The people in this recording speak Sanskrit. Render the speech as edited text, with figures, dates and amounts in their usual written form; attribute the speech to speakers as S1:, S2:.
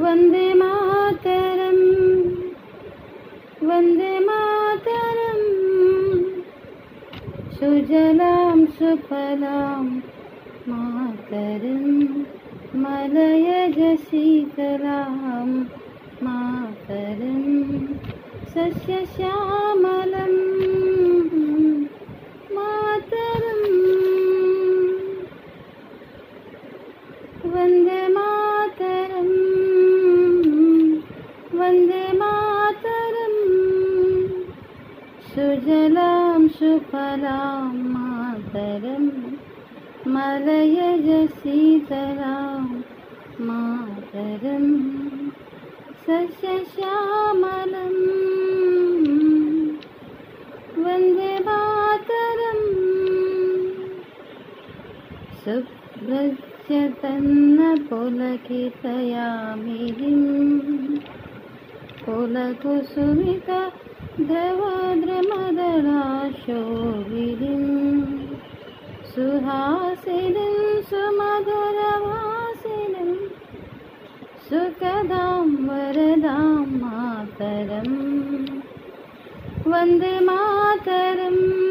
S1: वन्दे मातरम् वन्दे मातरम् सुजलां सुफलां मातरं मलयज शीतलां मातरं सस्यश्यामलं मातरम् वन्दे मातरम् वन्दे मातरम् सुजलां सुफलां मातरं मलयज शीतलां मातरं सस्यश्यामलं वन्दे मातरम् शुभ्रस्य तन्नपुलकितयामिनीं पुलकुसुमिता द्रवद्रमदलाशोभिनीं सुहासिनीं सुमधुरवासिनीं सुखदां वरदां मातरम् वन्दे मातरम्